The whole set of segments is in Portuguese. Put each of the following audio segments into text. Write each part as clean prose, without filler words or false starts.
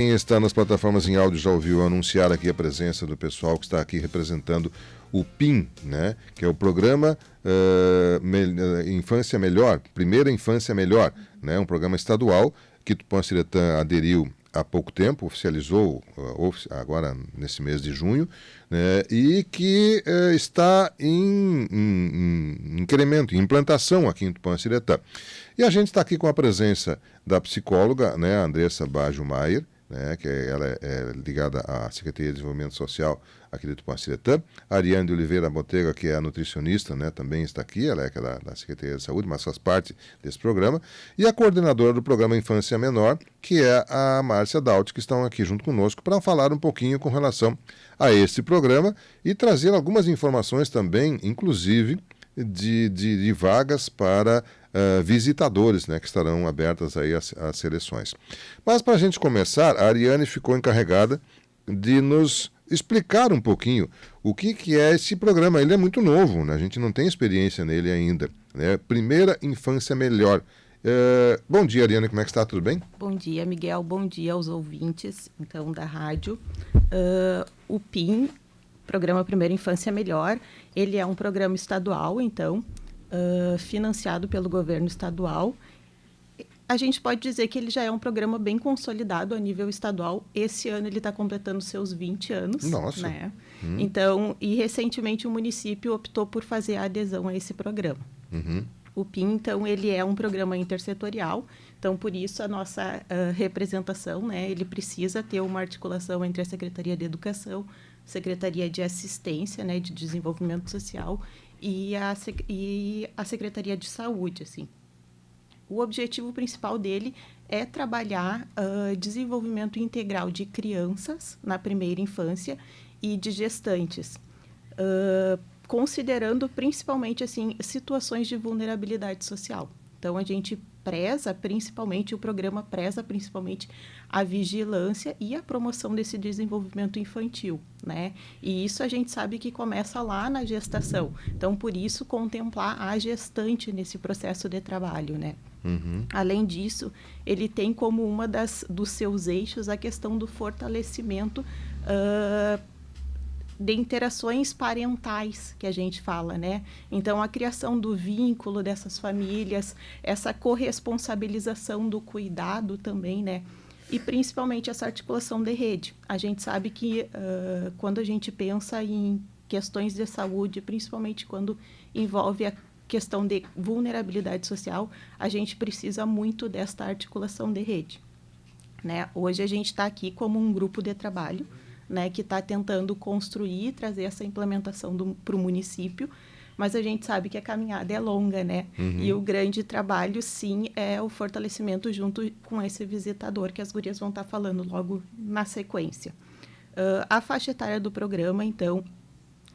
Quem está nas plataformas em áudio já ouviu anunciar aqui a presença do pessoal que está aqui representando o PIM, né? Que é o programa Infância Melhor, Primeira Infância Melhor, né? Um programa estadual que Tupã-Ciretã aderiu há pouco tempo, oficializou agora nesse mês de junho, né? E que está em incremento, em implantação aqui em Tupã-Ciretã. E a gente está aqui com a presença da psicóloga, né, Andressa Baggio Maier, né, que ela é ligada à Secretaria de Desenvolvimento Social aqui de Tupã-Ciretã. A Ariane de Oliveira Botega, que é a nutricionista, né, também está aqui, ela é da Secretaria de Saúde, mas faz parte desse programa. E a coordenadora do programa Infância Menor, que é a Márcia Daut, que estão aqui junto conosco para falar um pouquinho com relação a esse programa e trazer algumas informações também, inclusive, de vagas para visitadores, né, que estarão abertas aí às seleções. Mas para a gente começar, a Ariane ficou encarregada de nos explicar um pouquinho o que é esse programa. Ele é muito novo, né? A gente não tem experiência nele ainda, né? Primeira Infância Melhor. Bom dia, Ariane, como é que está? Tudo bem? Bom dia, Miguel. Bom dia aos ouvintes, então, da rádio. O PIM, Programa Primeira Infância Melhor, ele é um programa estadual, então, financiado pelo governo estadual. A gente pode dizer que ele já é um programa bem consolidado a nível estadual. Esse ano ele está completando seus 20 anos. Nossa! Né? Então, e recentemente o município optou por fazer a adesão a esse programa. Uhum. O PIM, então, ele é um programa intersetorial, então, por isso, a nossa representação, né, ele precisa ter uma articulação entre a Secretaria de Educação, Secretaria de Assistência, né, de Desenvolvimento Social e a Secretaria de Saúde, assim. O objetivo principal dele é trabalhar desenvolvimento integral de crianças na primeira infância e de gestantes, considerando principalmente assim situações de vulnerabilidade social. Então a gente preza principalmente, o programa preza principalmente a vigilância e a promoção desse desenvolvimento infantil, né? E isso a gente sabe que começa lá na gestação. Então por isso contemplar a gestante nesse processo de trabalho, né? Uhum. Além disso, ele tem como uma dos seus eixos a questão do fortalecimento de interações parentais, que a gente fala, né? Então, a criação do vínculo dessas famílias, essa corresponsabilização do cuidado também, né? E, principalmente, essa articulação de rede. A gente sabe que, quando a gente pensa em questões de saúde, principalmente quando envolve a questão de vulnerabilidade social, a gente precisa muito desta articulação de rede, né? Hoje a gente está aqui como um grupo de trabalho, né, que está tentando construir e trazer essa implementação para o município, mas a gente sabe que a caminhada é longa, né? Uhum. E o grande trabalho, sim, é o fortalecimento junto com esse visitador, que as gurias vão estar falando logo na sequência. A faixa etária do programa, então,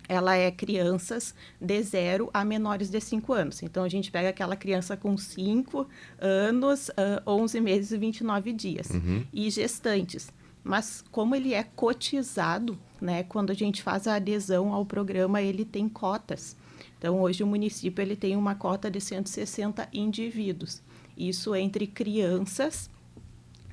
ela é crianças de 0 a menores de 5 anos. Então, a gente pega aquela criança com 5 anos, 11 meses e 29 dias. Uhum. E gestantes. Mas, como ele é cotizado, né, quando a gente faz a adesão ao programa, ele tem cotas. Então, hoje o município ele tem uma cota de 160 indivíduos. Isso entre crianças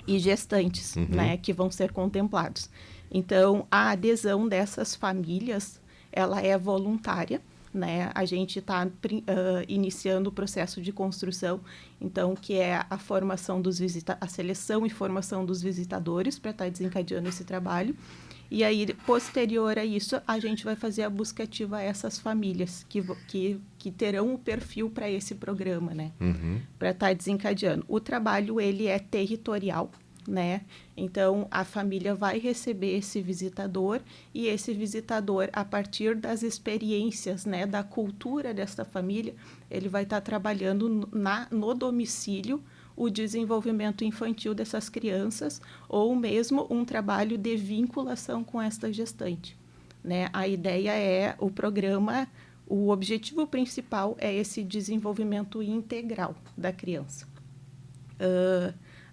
e gestantes, né, que vão ser contemplados. Então, a adesão dessas famílias, ela é voluntária, né? A gente está iniciando o processo de construção, então, que é a formação a seleção e formação dos visitadores para estar desencadeando esse trabalho. E aí, posterior a isso, a gente vai fazer a busca ativa a essas famílias que terão o perfil para esse programa, né? Para estar desencadeando. O trabalho, ele é territorial, né? Então, a família vai receber esse visitador e esse visitador, a partir das experiências, né, da cultura dessa família, ele vai estar trabalhando no domicílio o desenvolvimento infantil dessas crianças ou mesmo um trabalho de vinculação com esta gestante, né? A ideia é o programa, o objetivo principal é esse desenvolvimento integral da criança.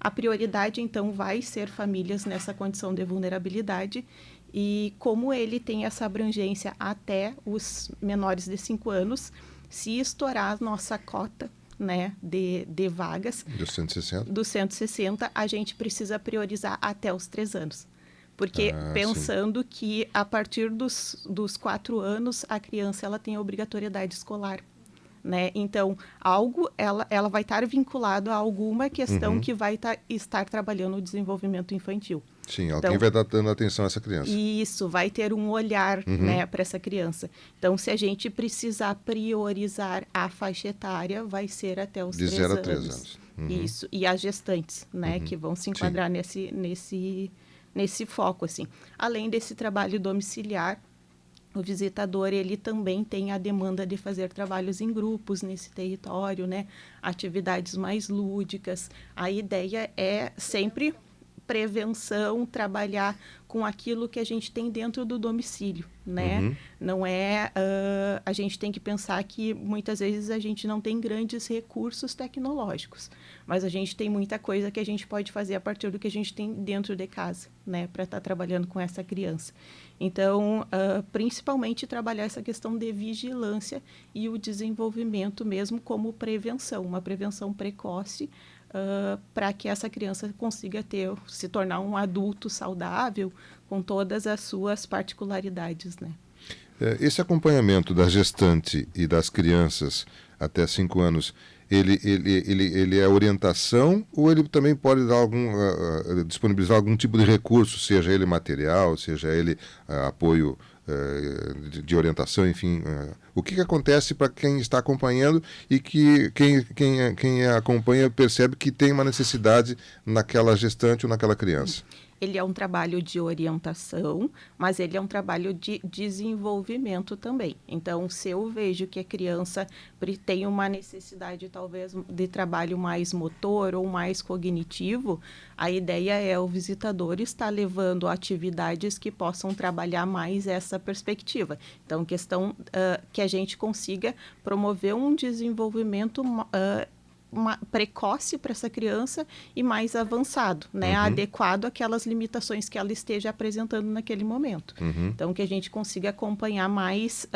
A prioridade, então, vai ser famílias nessa condição de vulnerabilidade e como ele tem essa abrangência até os menores de 5 anos, se estourar a nossa cota, né, de vagas. Dos 160? Dos 160, a gente precisa priorizar até os 3 anos. Porque pensando que a partir dos 4 anos, a criança ela tem a obrigatoriedade escolar. Né? Então, ela vai estar vinculada a alguma questão que vai estar trabalhando o desenvolvimento infantil. Sim, alguém vai estar dando atenção a essa criança. Isso, vai ter um olhar, né, para essa criança. Então, se a gente precisar priorizar a faixa etária, vai ser até os 3 anos. De 0 a 3 anos. Isso, e as gestantes, né, que vão se enquadrar nesse foco, assim. Além desse trabalho domiciliar, o visitador, ele também tem a demanda de fazer trabalhos em grupos nesse território, né? Atividades mais lúdicas. A ideia é sempre prevenção, trabalhar com aquilo que a gente tem dentro do domicílio, né? Não é... a gente tem que pensar que muitas vezes a gente não tem grandes recursos tecnológicos, mas a gente tem muita coisa que a gente pode fazer a partir do que a gente tem dentro de casa, né? Para estar trabalhando com essa criança. Então, principalmente trabalhar essa questão de vigilância e o desenvolvimento mesmo como prevenção, uma prevenção precoce, para que essa criança consiga se tornar um adulto saudável com todas as suas particularidades, né? Esse acompanhamento da gestante e das crianças até 5 anos, ele é orientação ou ele também pode dar disponibilizar algum tipo de recurso, seja ele material, seja ele apoio de orientação, enfim, o que acontece para quem está acompanhando e que quem acompanha percebe que tem uma necessidade naquela gestante ou naquela criança? Ele é um trabalho de orientação, mas ele é um trabalho de desenvolvimento também. Então, se eu vejo que a criança tem uma necessidade, talvez, de trabalho mais motor ou mais cognitivo, a ideia é o visitador estar levando atividades que possam trabalhar mais essa perspectiva. Então, questão que a gente consiga promover um desenvolvimento precoce para essa criança e mais avançado, né? Adequado àquelas limitações que ela esteja apresentando naquele momento. Então, que a gente consiga acompanhar mais...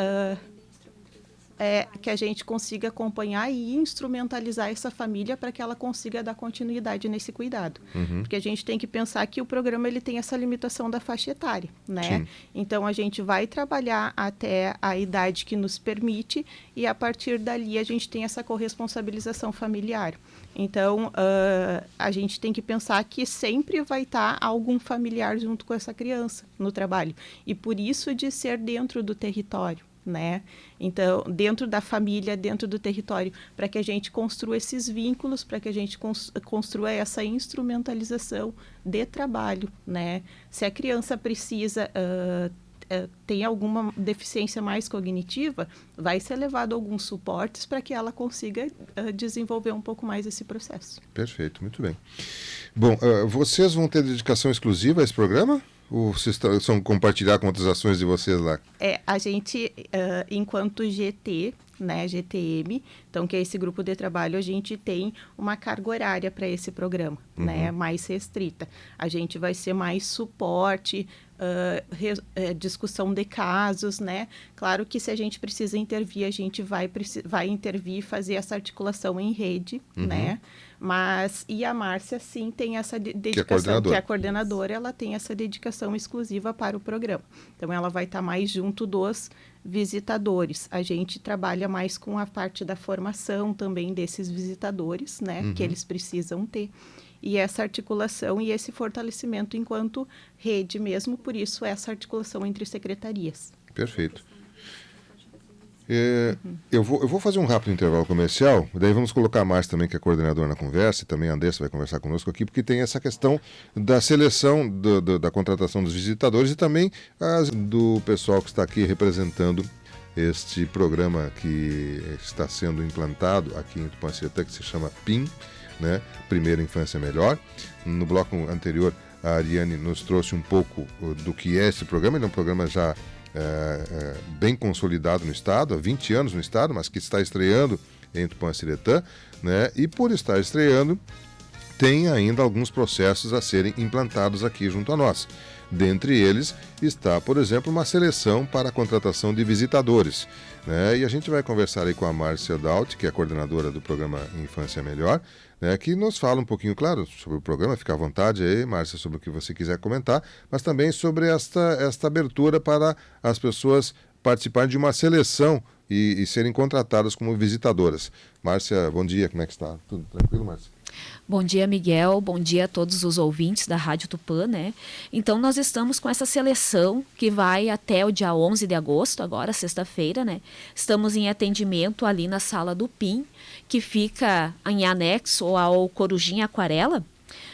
que a gente consiga acompanhar e instrumentalizar essa família para que ela consiga dar continuidade nesse cuidado. Porque a gente tem que pensar que o programa ele tem essa limitação da faixa etária, né? Sim. Então, a gente vai trabalhar até a idade que nos permite e, a partir dali, a gente tem essa corresponsabilização familiar. Então, a gente tem que pensar que sempre vai estar algum familiar junto com essa criança no trabalho. E por isso de ser dentro do território, né? Então, dentro da família, dentro do território, para que a gente construa esses vínculos, para que a gente construa essa instrumentalização de trabalho, né? Se a criança precisa... tem alguma deficiência mais cognitiva, vai ser levado alguns suportes para que ela consiga desenvolver um pouco mais esse processo. Perfeito, muito bem. Bom, vocês vão ter dedicação exclusiva a esse programa? Ou vocês vão compartilhar com outras ações de vocês lá? A gente, enquanto GT, né, GTM, então que é esse grupo de trabalho, a gente tem uma carga horária para esse programa, né, mais restrita. A gente vai ser mais suporte, discussão de casos, né? Claro que se a gente precisa intervir, a gente vai intervir e fazer essa articulação em rede, né? Mas, e a Márcia, sim, tem essa dedicação, que é a coordenadora, ela tem essa dedicação exclusiva para o programa. Então, ela vai estar mais junto dos visitadores. A gente trabalha mais com a parte da formação também desses visitadores, né? Que eles precisam ter. E essa articulação e esse fortalecimento enquanto rede mesmo, por isso essa articulação entre secretarias. Perfeito. Eu vou fazer um rápido intervalo comercial, daí vamos colocar a Márcia também, que é coordenadora, na conversa, e também a Andressa vai conversar conosco aqui, porque tem essa questão da seleção, da contratação dos visitadores e também do pessoal que está aqui representando este programa que está sendo implantado aqui em Tupanciretã, que se chama PIM, né? Primeira Infância Melhor. No bloco anterior, a Ariane nos trouxe um pouco do que é esse programa. Ele é um programa já bem consolidado no Estado, há 20 anos no Estado, mas que está estreando em Tupanciretã, né? E por estar estreando, tem ainda alguns processos a serem implantados aqui junto a nós. Dentre eles está, por exemplo, uma seleção para a contratação de visitadores, né? E a gente vai conversar aí com a Márcia Daut, que é a coordenadora do programa Infância Melhor, né, que nos fala um pouquinho, claro, sobre o programa. Fica à vontade aí, Márcia, sobre o que você quiser comentar, mas também sobre esta abertura para as pessoas participarem de uma seleção e serem contratadas como visitadoras. Márcia, bom dia, como é que está? Tudo tranquilo, Márcia? Bom dia, Miguel. Bom dia a todos os ouvintes da Rádio Tupã, né? Então, nós estamos com essa seleção que vai até o dia 11 de agosto, agora, sexta-feira, né? Estamos em atendimento ali na sala do PIN, que fica em anexo ao Corujinha Aquarela,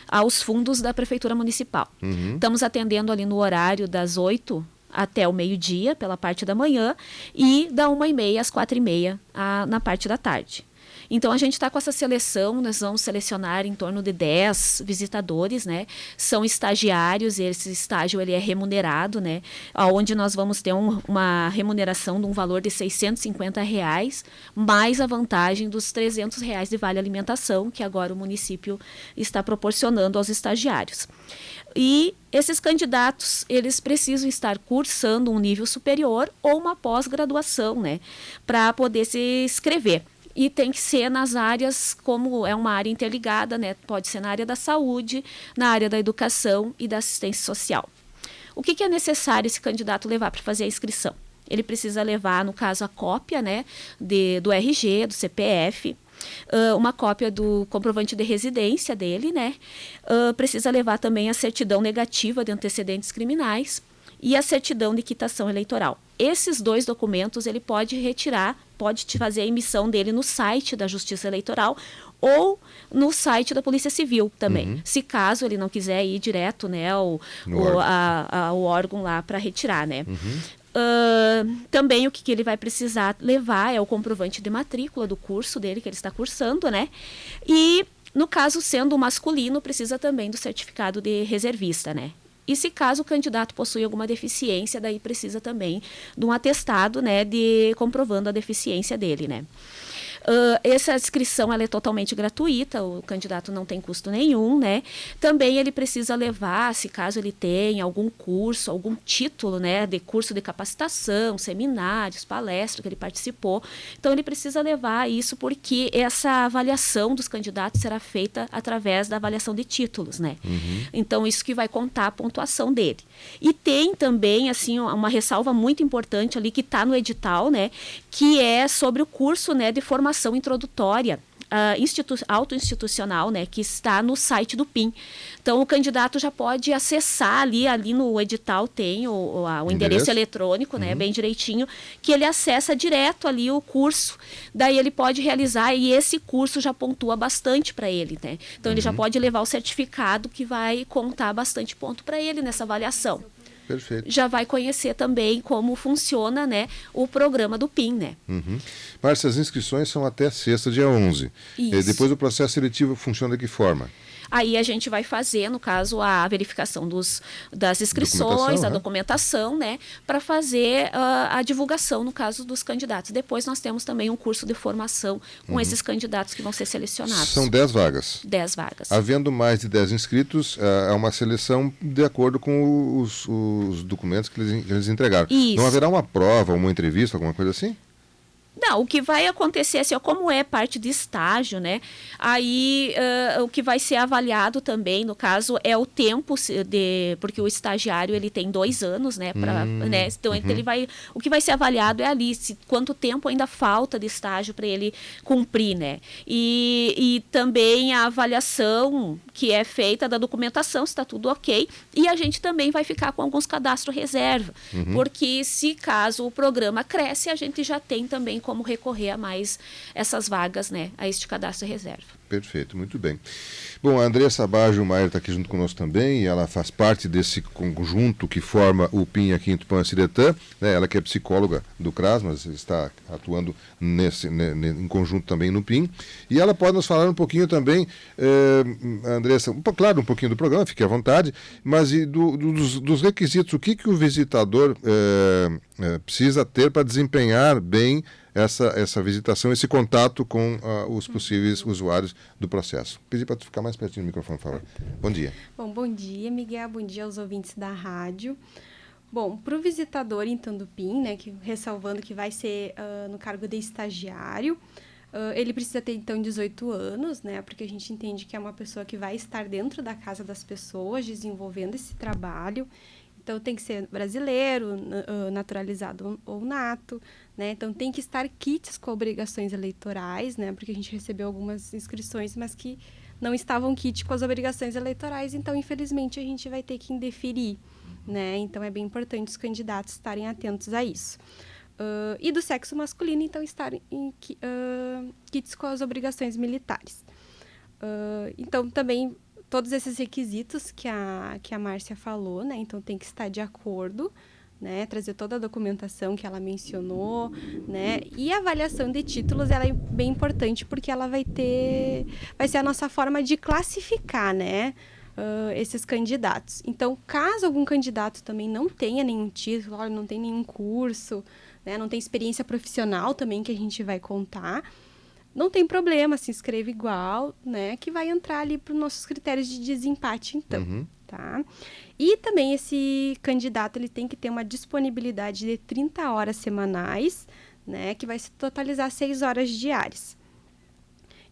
aos fundos da Prefeitura Municipal. Estamos atendendo ali no horário das 8 até o meio-dia, pela parte da manhã, e da 1h30 às 4h30 na parte da tarde. Então, a gente está com essa seleção, nós vamos selecionar em torno de 10 visitadores, né? São estagiários, e esse estágio ele é remunerado, né? Onde nós vamos ter uma remuneração de um valor de R$650, mais a vantagem dos R$300 de vale alimentação, que agora o município está proporcionando aos estagiários. E esses candidatos, eles precisam estar cursando um nível superior ou uma pós-graduação, né? Para poder se inscrever. E tem que ser nas áreas, como é uma área interligada, né? Pode ser na área da saúde, na área da educação e da assistência social. O que é necessário esse candidato levar para fazer a inscrição? Ele precisa levar, no caso, a cópia, né, do RG, do CPF, uma cópia do comprovante de residência dele, né? Precisa levar também a certidão negativa de antecedentes criminais e a certidão de quitação eleitoral. Esses 2 documentos ele pode retirar, pode fazer a emissão dele no site da Justiça Eleitoral ou no site da Polícia Civil também, se caso ele não quiser ir direto, né, ao órgão lá para retirar, né. Também o que ele vai precisar levar é o comprovante de matrícula do curso dele que ele está cursando, né, e no caso sendo masculino precisa também do certificado de reservista, né. E se caso o candidato possui alguma deficiência, daí precisa também de um atestado, né, comprovando a deficiência dele, né. Essa inscrição ela é totalmente gratuita, o candidato não tem custo nenhum, né? Também ele precisa levar, se caso ele tenha algum curso, algum título, né, de curso de capacitação, seminários, palestras que ele participou. Então ele precisa levar isso porque essa avaliação dos candidatos será feita através da avaliação de títulos, né? Então isso que vai contar a pontuação dele. E tem também, assim, uma ressalva muito importante ali que está no edital, né, que é sobre o curso, né, de formação introdutória autoinstitucional, né, que está no site do PIN. Então, o candidato já pode acessar ali no edital, tem o endereço eletrônico, né, bem direitinho, que ele acessa direto ali o curso. Daí ele pode realizar e esse curso já pontua bastante para ele, né? Então, ele já pode levar o certificado que vai contar bastante ponto para ele nessa avaliação. Perfeito. Já vai conhecer também como funciona, né, o programa do PIN, né? Márcia, as inscrições são até sexta, dia 11. Isso. Depois o processo seletivo funciona de que forma? Aí a gente vai fazer, no caso, a verificação das inscrições, da documentação, né, para fazer a divulgação, no caso, dos candidatos. Depois nós temos também um curso de formação com esses candidatos que vão ser selecionados. São 10 vagas. 10 vagas. Havendo mais de 10 inscritos, é uma seleção de acordo com os documentos que eles entregaram. Isso. Não haverá uma prova, uma entrevista, alguma coisa assim? Não, o que vai acontecer, assim, como é parte de estágio, né? Aí o que vai ser avaliado também, no caso, é o tempo porque o estagiário ele tem 2 anos, né? Né? Então o que vai ser avaliado é ali quanto tempo ainda falta de estágio para ele cumprir, né? E também a avaliação que é feita da documentação, se está tudo ok, e a gente também vai ficar com alguns cadastros reserva, porque se caso o programa cresce, a gente já tem também como recorrer a mais essas vagas, né, a este cadastro reserva. Perfeito, muito bem. Bom, a Andressa Baggio Maier está aqui junto conosco também, e ela faz parte desse conjunto que forma o PIN aqui em Tupã-Ciretã, né? Ela que é psicóloga do CRAS, mas está atuando em conjunto também no PIN, e ela pode nos falar um pouquinho também, Andressa, claro, um pouquinho do programa, fique à vontade, mas dos requisitos, o que o visitador precisa ter para desempenhar bem essa visitação, esse contato com os possíveis usuários do processo. Pedir para tu ficar mais pertinho do microfone, por favor. Bom dia. Bom dia, Miguel. Bom dia aos ouvintes da rádio. Bom, para o visitador em Tandupim, né, ressalvando que vai ser no cargo de estagiário, ele precisa ter, então, 18 anos, né, porque a gente entende que é uma pessoa que vai estar dentro da casa das pessoas, desenvolvendo esse trabalho. Então, tem que ser brasileiro, naturalizado ou nato, né? Então, tem que estar quites com obrigações eleitorais, né? Porque a gente recebeu algumas inscrições, mas que não estavam quites com as obrigações eleitorais. Então, infelizmente, a gente vai ter que indeferir, né? Então, é bem importante os candidatos estarem atentos a isso. E do sexo masculino, então, estarem quites com as obrigações militares. Então, também... todos esses requisitos que a Márcia falou, né? Então, tem que estar de acordo, né? Trazer toda a documentação que ela mencionou, né? E a avaliação de títulos, ela é bem importante, porque ela vai ser a nossa forma de classificar, né? Esses candidatos. Então, caso algum candidato também não tenha nenhum título, não tem nenhum curso, né? Não tem experiência profissional também que a gente vai contar, não tem problema, se inscreve igual, né? Que vai entrar ali para os nossos critérios de desempate, então, tá? E também esse candidato, ele tem que ter uma disponibilidade de 30 horas semanais, né? Que vai se totalizar 6 horas diárias.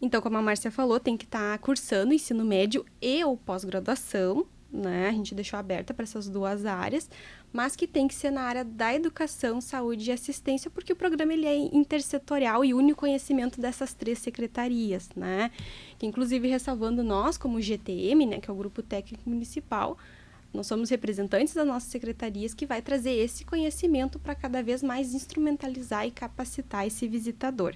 Então, como a Márcia falou, tem que estar cursando ensino médio e ou pós-graduação, né? A gente deixou aberta para essas duas áreas, mas que tem que ser na área da educação, saúde e assistência, porque o programa ele é intersetorial e une o conhecimento dessas 3 secretarias, né? Que, inclusive, ressalvando nós, como GTM, né, que é o Grupo Técnico Municipal, nós somos representantes das nossas secretarias que vai trazer esse conhecimento para cada vez mais instrumentalizar e capacitar esse visitador.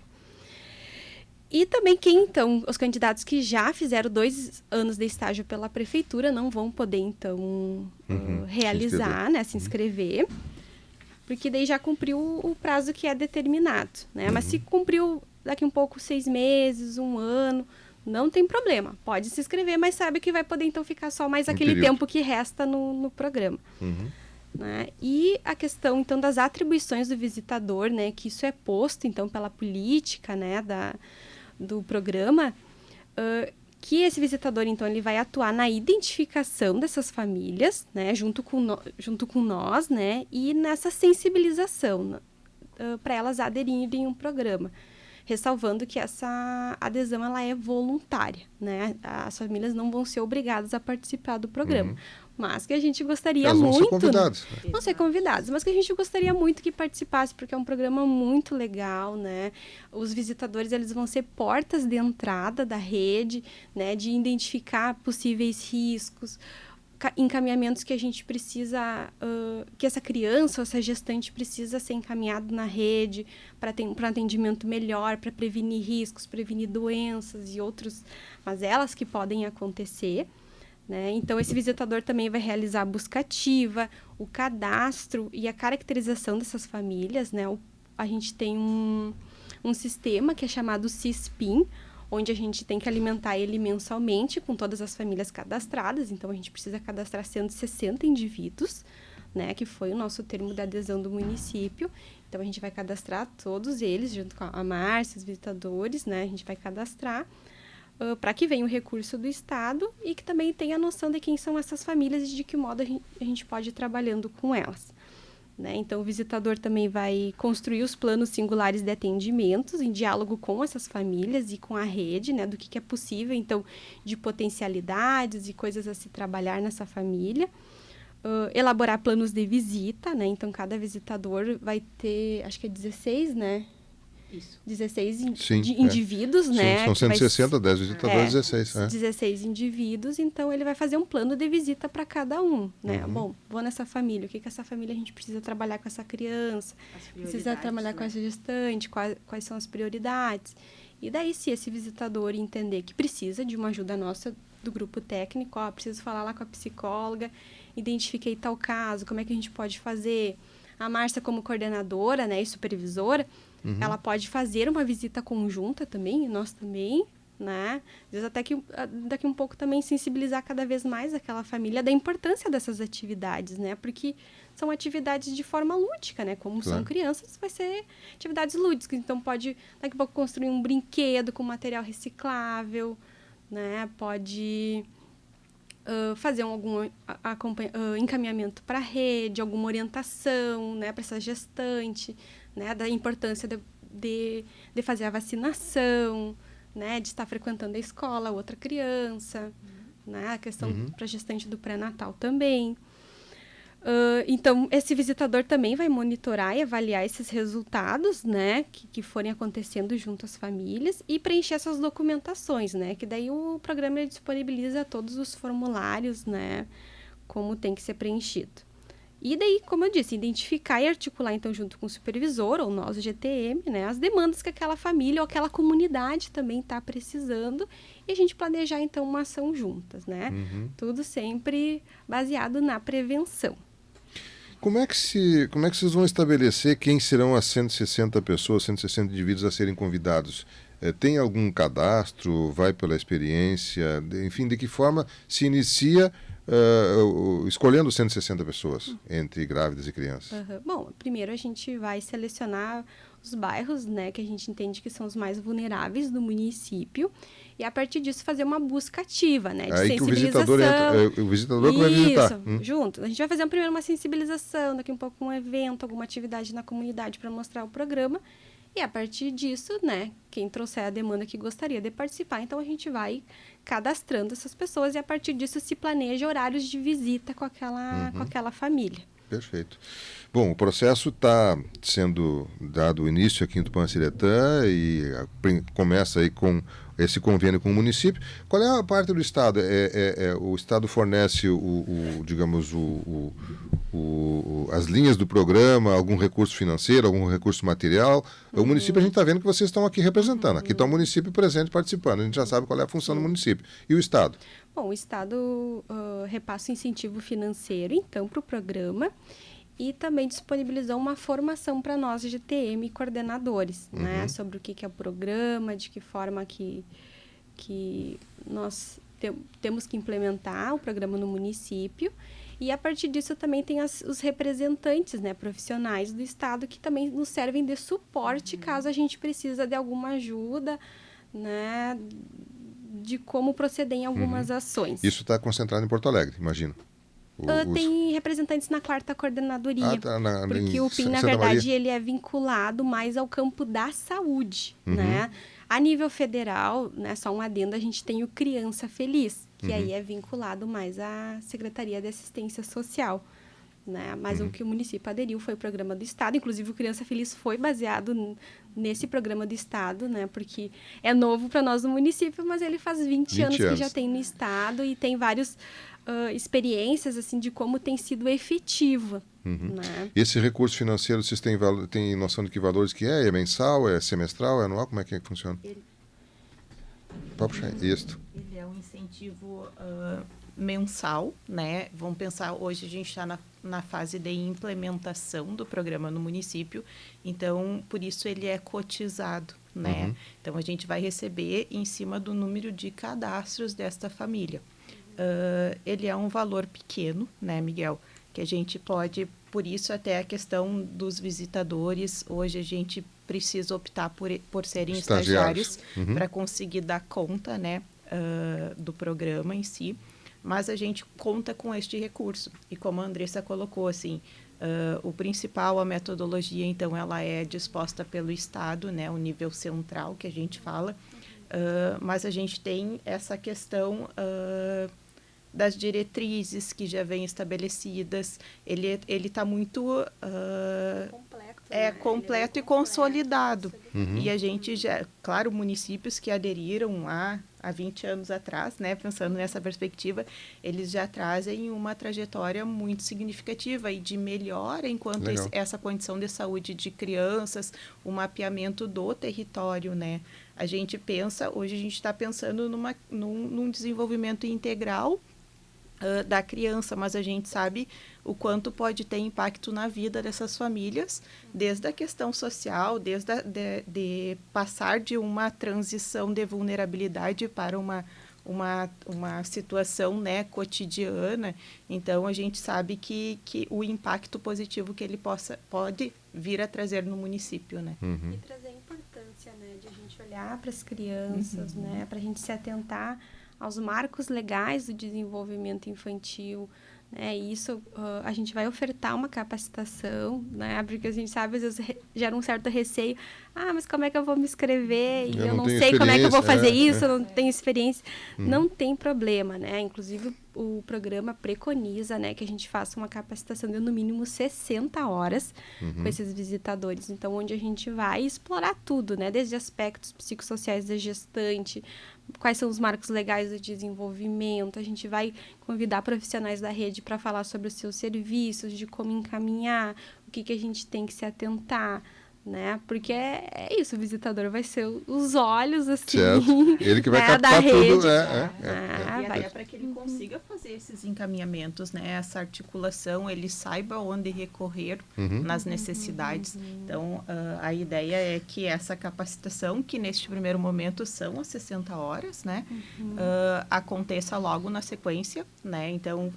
E também então, os candidatos que já fizeram 2 anos de estágio pela prefeitura não vão poder, então, realizar, né, se inscrever, porque daí já cumpriu o prazo que é determinado, né? Mas se cumpriu daqui um pouco 6 meses, 1 ano, não tem problema, pode se inscrever, mas sabe que vai poder, então, ficar só mais aquele tempo que resta no programa. Né? E a questão, então, das atribuições do visitador, né, que isso é posto, então, pela política, né, do programa, que esse visitador, então, ele vai atuar na identificação dessas famílias, né, junto com nós, né, e nessa sensibilização para elas aderirem a um programa, ressalvando que essa adesão ela é voluntária, né, as famílias não vão ser obrigadas a participar do programa. Mas que a gente gostaria elas muito... vão ser convidados. Vão ser convidados, mas que a gente gostaria muito que participasse, porque é um programa muito legal, né? Os visitadores, eles vão ser portas de entrada da rede, né? De identificar possíveis riscos, encaminhamentos que a gente precisa, que essa criança ou essa gestante precisa ser encaminhado na rede para um atendimento melhor, para prevenir riscos, prevenir doenças e outras mazelas que podem acontecer. Né? Então, esse visitador também vai realizar a busca ativa, o cadastro e a caracterização dessas famílias. Né? A gente tem um sistema que é chamado CISPIN, onde a gente tem que alimentar ele mensalmente com todas as famílias cadastradas. Então, a gente precisa cadastrar 160 indivíduos, né? Que foi o nosso termo de adesão do município. Então, a gente vai cadastrar todos eles, junto com a Márcia, os visitadores, né? A gente vai cadastrar para que venha o recurso do Estado e que também tenha a noção de quem são essas famílias e de que modo a gente pode ir trabalhando com elas. Né? Então, o visitador também vai construir os planos singulares de atendimentos em diálogo com essas famílias e com a rede, né? Do que é possível, então, de potencialidades e coisas a se trabalhar nessa família. Elaborar planos de visita, né? Então, cada visitador vai ter, acho que é 16, né? Isso. 16 indivíduos, né? Sim, são 160, 10 visitadores, 16. 16 indivíduos, então ele vai fazer um plano de visita para cada um, né? Bom, vou nessa família, o que essa família a gente precisa trabalhar com essa criança? Precisa trabalhar com essa gestante, quais são as prioridades? E daí, se esse visitador entender que precisa de uma ajuda nossa do grupo técnico, preciso falar lá com a psicóloga, identifiquei tal caso, como é que a gente pode fazer? A Márcia, como coordenadora, né, e supervisora, ela pode fazer uma visita conjunta também, e nós também, né? Às vezes até que daqui um pouco também sensibilizar cada vez mais aquela família da importância dessas atividades, né? Porque são atividades de forma lúdica, né? Como Claro. são crianças, vai ser atividades lúdicas. Então, pode, daqui a pouco, construir um brinquedo com material reciclável, né? Pode fazer algum encaminhamento para a rede, alguma orientação, né? Para essa gestante, né? Da importância de fazer a vacinação, né? De estar frequentando a escola, outra criança, né? A questão para a gestante do pré-natal também. Então, esse visitador também vai monitorar e avaliar esses resultados, né, que forem acontecendo junto às famílias e preencher essas documentações, né, que daí o programa disponibiliza todos os formulários, né, como tem que ser preenchido. E daí, como eu disse, identificar e articular, então, junto com o supervisor ou nós, o GTM, né, as demandas que aquela família ou aquela comunidade também está precisando e a gente planejar, então, uma ação juntas, né? Tudo sempre baseado na prevenção. Como é que vocês vão estabelecer quem serão as 160 pessoas, 160 indivíduos a serem convidados? Tem algum cadastro? Vai pela experiência? Enfim, de que forma se inicia escolhendo 160 pessoas entre grávidas e crianças? Bom, primeiro a gente vai selecionar os bairros, né, que a gente entende que são os mais vulneráveis do município e a partir disso fazer uma busca ativa, né, de Aí sensibilização. que o visitador que vai visitar. Isso, junto. A gente vai fazer primeiro uma sensibilização, daqui um pouco um evento, alguma atividade na comunidade para mostrar o programa e a partir disso, né, quem trouxer a demanda que gostaria de participar, então a gente vai cadastrando essas pessoas e a partir disso se planeja horários de visita com aquela família. Perfeito. Bom, o processo está sendo dado início aqui em Tupã-Ciretã e começa aí com esse convênio com o município. Qual é a parte do Estado? O Estado fornece as linhas do programa, algum recurso financeiro, algum recurso material? O município, a gente está vendo que vocês estão aqui representando. Aqui está o município presente participando. A gente já sabe qual é a função do município. E o Estado? Bom, o Estado repassa o incentivo financeiro, então, para o programa e também disponibilizou uma formação para nós, GTM, coordenadores, né, sobre o que é o programa, de que forma que nós temos que implementar o programa no município. E, a partir disso, também tem os representantes, né, profissionais do Estado que também nos servem de suporte caso a gente precisa de alguma ajuda, né, de como proceder em algumas ações. Isso está concentrado em Porto Alegre, imagino. Tem representantes na 4ª coordenadoria, porque o PIN, na Santa verdade, Maria. ele é vinculado mais ao campo da saúde, né? A nível federal, né, só um adendo, a gente tem o Criança Feliz, que aí é vinculado mais à Secretaria de Assistência Social, né? Mas o que o município aderiu foi o programa do Estado, inclusive o Criança Feliz foi baseado nesse programa do Estado, né? Porque é novo para nós no município, mas ele faz 20 anos que já tem no Estado e tem várias experiências assim de como tem sido efetivo. Né? Esse recurso financeiro, vocês têm noção de que valores que é? É mensal, é semestral, é anual? Como é que funciona? Pode puxar isto. Ele é um incentivo mensal, né? Vamos pensar, hoje a gente está na fase de implementação do programa no município, então, por isso ele é cotizado, né? Então, a gente vai receber em cima do número de cadastros desta família. Ele é um valor pequeno, né, Miguel? Que a gente pode, por isso até a questão dos visitadores, hoje a gente precisa optar por serem estagiários para conseguir dar conta, né, do programa em si, mas a gente conta com este recurso. E como a Andressa colocou, assim, o principal, a metodologia, então, ela é disposta pelo Estado, né, o nível central que a gente fala, mas a gente tem essa questão das diretrizes que já vêm estabelecidas. Ele está muito completo e consolidado. E a gente já, claro, municípios que aderiram há 20 anos atrás, né, pensando nessa perspectiva, eles já trazem uma trajetória muito significativa e de melhora enquanto essa condição de saúde de crianças, o mapeamento do território, né? A gente pensa, hoje a gente está pensando num desenvolvimento integral da criança, mas a gente sabe o quanto pode ter impacto na vida dessas famílias, desde a questão social, desde de passar de uma transição de vulnerabilidade para uma situação, né, cotidiana. Então, a gente sabe que o impacto positivo que ele pode vir a trazer no município, né? E trazer a importância, né, de a gente olhar para as crianças, né, para a gente se atentar aos marcos legais do desenvolvimento infantil, né, e isso a gente vai ofertar uma capacitação, né, porque a gente sabe, às vezes gera um certo receio, mas como é que eu vou me inscrever e eu não sei como é que eu vou fazer isso, eu não tenho experiência. Não tem problema, né, inclusive o programa preconiza, né, que a gente faça uma capacitação de no mínimo 60 horas com esses visitadores, então onde a gente vai explorar tudo, né, desde aspectos psicossociais da gestante, quais são os marcos legais do desenvolvimento, a gente vai convidar profissionais da rede para falar sobre os seus serviços, de como encaminhar, o que a gente tem que se atentar, né? Porque é isso, o visitador vai ser os olhos, assim, certo. Ele que vai né, captar da rede. tudo. E até para que ele consiga fazer esses encaminhamentos, né? Essa articulação, ele saiba onde recorrer nas necessidades. Então, a ideia é que essa capacitação, que neste primeiro momento são as 60 horas, né? Aconteça logo na sequência, né? Então,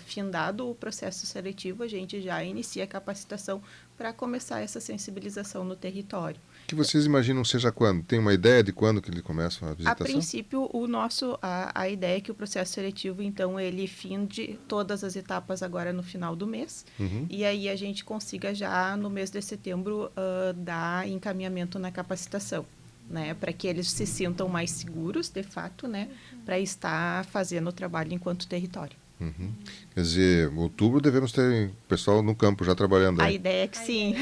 findado o processo seletivo, a gente já inicia a capacitação para começar essa sensibilização no território. Que vocês imaginam seja quando? Tem uma ideia de quando que ele começa a visitação? A princípio, a ideia é que o processo seletivo, então, ele finde todas as etapas agora no final do mês, e aí a gente consiga já no mês de setembro dar encaminhamento na capacitação, né, para que eles se sintam mais seguros, de fato, né, para estar fazendo o trabalho enquanto território. Quer dizer, outubro devemos ter pessoal no campo já trabalhando aí. A ideia é que sim.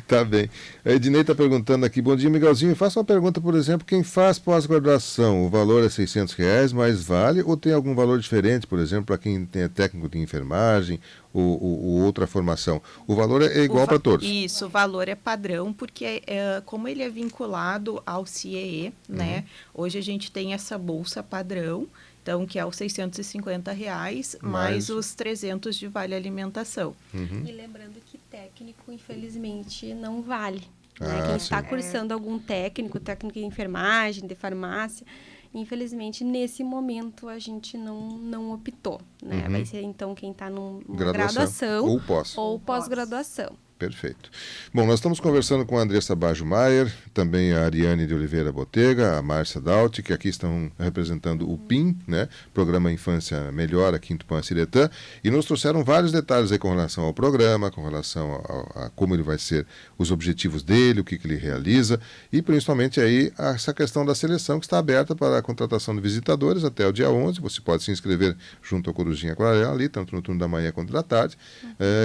Tá bem. A Ednei está perguntando aqui, bom dia, Miguelzinho, faça uma pergunta, por exemplo, quem faz pós-graduação, o valor é R$600, mas vale ou tem algum valor diferente, por exemplo, para quem é técnico de enfermagem ou outra formação? O valor é igual para todos? Isso, o valor é padrão, porque como ele é vinculado ao CIEE, né, hoje a gente tem essa bolsa padrão, então, que é os R$650, mais os 300 de vale alimentação. E lembrando que técnico, infelizmente, não vale. Né? Quem está cursando algum técnico de enfermagem, de farmácia, infelizmente, nesse momento, a gente não optou. Né? Vai ser, então, quem está numa graduação ou pós-graduação. Perfeito. Bom, nós estamos conversando com a Andressa Baggio Maier, também a Ariane de Oliveira Botega, a Márcia Dauti, que aqui estão representando o PIN, né? Programa Infância Melhor, aqui em Tupã-Siretã, e nos trouxeram vários detalhes aí com relação ao programa, com relação a como ele vai ser, os objetivos dele, o que ele realiza, e principalmente aí essa questão da seleção que está aberta para a contratação de visitadores até o dia 11. Você pode se inscrever junto ao Corujinha Aquarela ali, tanto no turno da manhã quanto da tarde,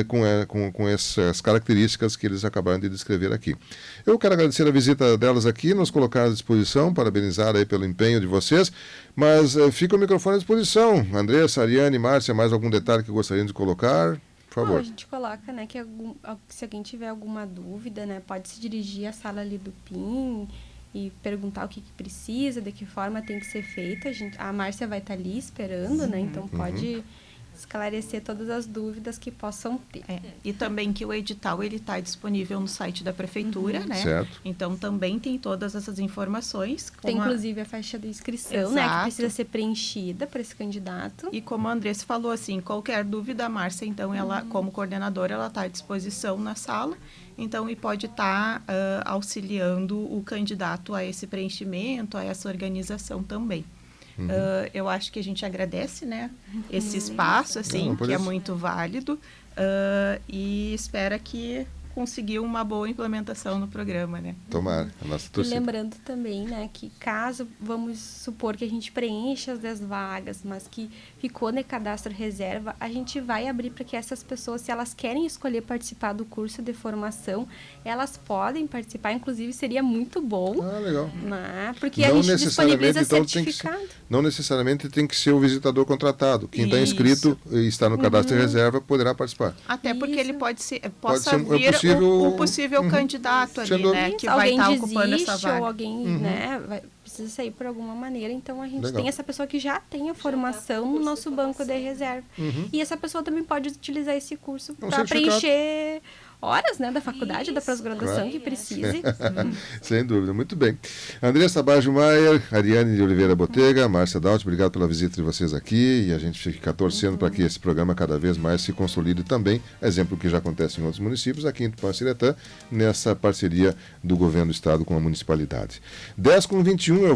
com essas características que eles acabaram de descrever aqui. Eu quero agradecer a visita delas aqui, nos colocar à disposição, parabenizar aí pelo empenho de vocês, mas fica o microfone à disposição. Andressa, Ariane, Márcia, mais algum detalhe que gostariam de colocar? Por favor. A gente coloca, né, que se alguém tiver alguma dúvida, né, pode se dirigir à sala ali do PIN e perguntar o que precisa, de que forma tem que ser feita. A Márcia vai estar ali esperando, né, então pode esclarecer todas as dúvidas que possam ter. E também que o edital ele está disponível no site da prefeitura, né? Certo. Então também tem todas essas informações. Tem inclusive a faixa de inscrição, né? Que precisa ser preenchida para esse candidato. E como a Andressa falou, assim, qualquer dúvida, a Márcia, então, ela, como coordenadora, ela está à disposição na sala. Então, e pode estar auxiliando o candidato a esse preenchimento, a essa organização também. Eu acho que a gente agradece, né, esse espaço, assim, que é muito válido, e espera que conseguiu uma boa implementação no programa, né? Tomara, a nossa torcida. E lembrando também, né, que caso, vamos supor que a gente preencha as 10 vagas, mas que ficou no cadastro reserva, a gente vai abrir para que essas pessoas, se elas querem escolher participar do curso de formação, elas podem participar, inclusive seria muito bom. Legal. Né? Porque não a gente disponibiliza então, certificado. Não necessariamente tem que ser o visitador contratado. Quem está inscrito e está no cadastro de reserva poderá participar. Até porque ele possa vir o possível candidato ali, né? Que vai estar ocupando essa vaga. Ou alguém, né, precisa sair por alguma maneira, então a gente Legal. tem essa pessoa que já tem a formação no nosso banco de reserva. E essa pessoa também pode utilizar esse curso Um para certificado. preencher horas, né, da faculdade, da pós-graduação Claro. que precise. Sem dúvida, muito bem. Andressa Baggio Maier, Ariane de Oliveira Botega, Márcia Daut, obrigado pela visita de vocês aqui, e a gente fica torcendo para que esse programa cada vez mais se consolide também, exemplo que já acontece em outros municípios, aqui em Tupã-Siretã, nessa parceria do governo do estado com a municipalidade. 10h21, eu vou